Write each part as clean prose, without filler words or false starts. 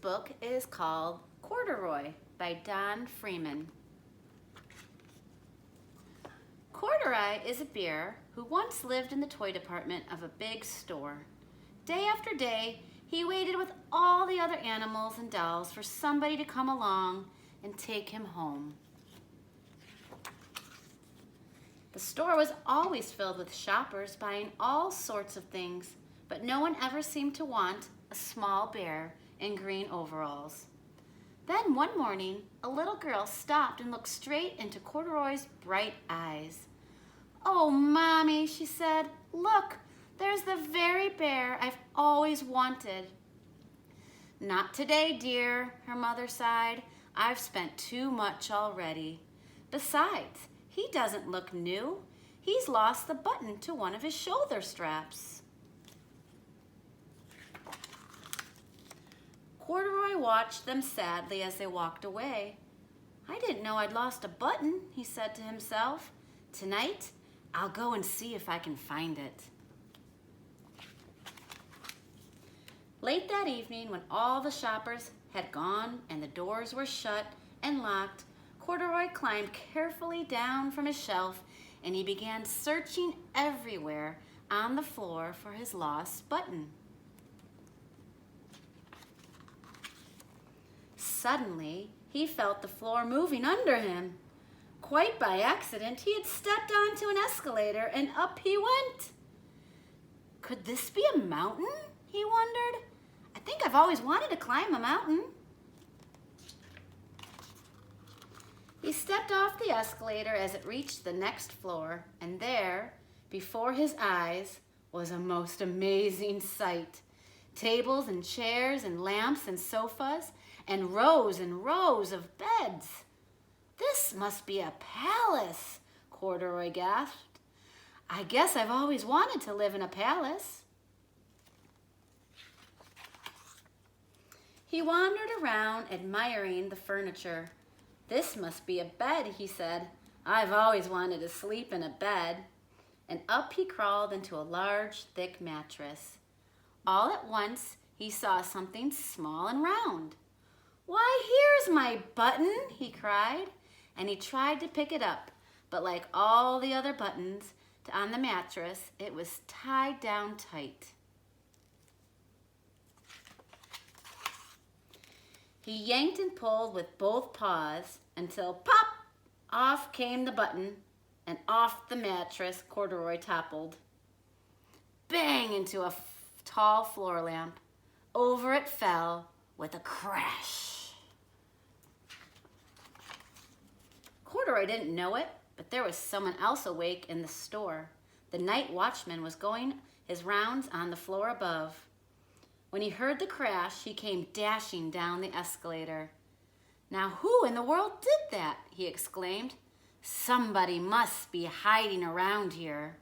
book is called Corduroy by Don Freeman. Corduroy is a bear who once lived in the toy department of a big store. Day after day, he waited with all the other animals and dolls for somebody to come along and take him home. The store was always filled with shoppers buying all sorts of things, but no one ever seemed to want a small bear in green overalls. Then one morning, a little girl stopped and looked straight into Corduroy's bright eyes. "Oh, Mommy," she said, "look, there's the very bear I've always wanted." "Not today, dear," her mother sighed. "I've spent too much already. Besides, he doesn't look new. He's lost the button to one of his shoulder straps." Corduroy watched them sadly as they walked away. "I didn't know I'd lost a button," he said to himself. "Tonight, I'll go and see if I can find it." Late that evening, when all the shoppers had gone and the doors were shut and locked, Corduroy climbed carefully down from his shelf and he began searching everywhere on the floor for his lost button. Suddenly, he felt the floor moving under him. Quite by accident, he had stepped onto an escalator and up he went. Could this be a mountain? He wondered. I think I've always wanted to climb a mountain. He stepped off the escalator as it reached the next floor, and there, before his eyes, was a most amazing sight. Tables and chairs and lamps and sofas and rows of beds. "This must be a palace," Corduroy gasped. "I guess I've always wanted to live in a palace." He wandered around admiring the furniture. "This must be a bed," he said. "I've always wanted to sleep in a bed." And up he crawled into a large, thick mattress. All at once, he saw something small and round. "Why, here's my button," he cried, and he tried to pick it up, but like all the other buttons on the mattress, it was tied down tight. He yanked and pulled with both paws until pop, off came the button, and off the mattress Corduroy toppled. Bang into a tall floor lamp. Over it fell with a crash. Corduroy didn't know it, but there was someone else awake in the store. The night watchman was going his rounds on the floor above. When he heard the crash, he came dashing down the escalator. "Now who in the world did that?" he exclaimed. "Somebody must be hiding around here."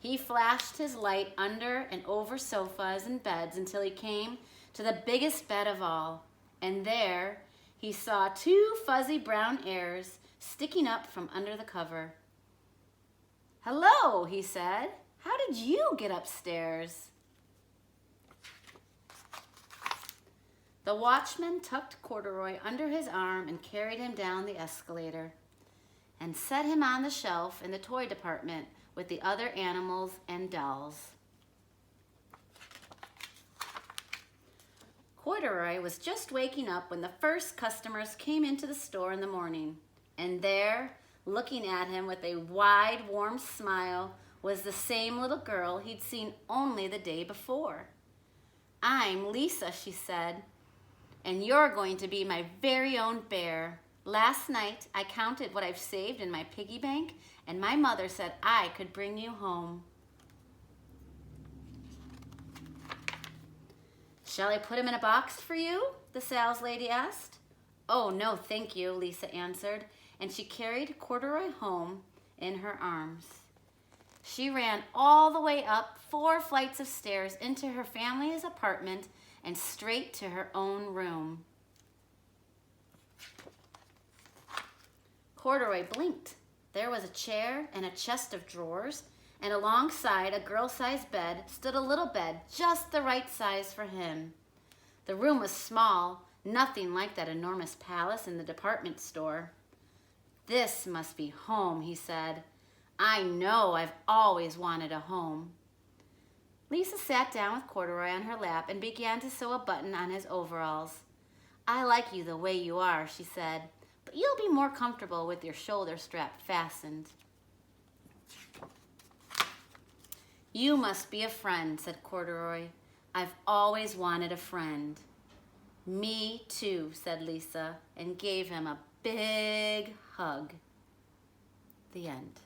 He flashed his light under and over sofas and beds until he came to the biggest bed of all, and there he saw two fuzzy brown hairs sticking up from under the cover. "Hello," he said. "How did you get upstairs?" The watchman tucked Corduroy under his arm and carried him down the escalator and set him on the shelf in the toy department with the other animals and dolls. Corduroy was just waking up when the first customers came into the store in the morning, and there, looking at him with a wide, warm smile, was the same little girl he'd seen only the day before. "I'm Lisa," she said, "and you're going to be my very own bear. Last night, I counted what I've saved in my piggy bank, and my mother said I could bring you home." "Shall I put him in a box for you?" the saleslady asked. "Oh, no, thank you," Lisa answered, and she carried Corduroy home in her arms. She ran all the way up 4 flights of stairs into her family's apartment and straight to her own room. Corduroy blinked. There was a chair and a chest of drawers and alongside a girl-sized bed stood a little bed, just the right size for him. The room was small, nothing like that enormous palace in the department store. "This must be home," he said. "I know I've always wanted a home." Lisa sat down with Corduroy on her lap and began to sew a button on his overalls. "I like you the way you are," she said, "but you'll be more comfortable with your shoulder strap fastened." "You must be a friend," said Corduroy. "I've always wanted a friend." "Me too," said Lisa, and gave him a big hug. The end.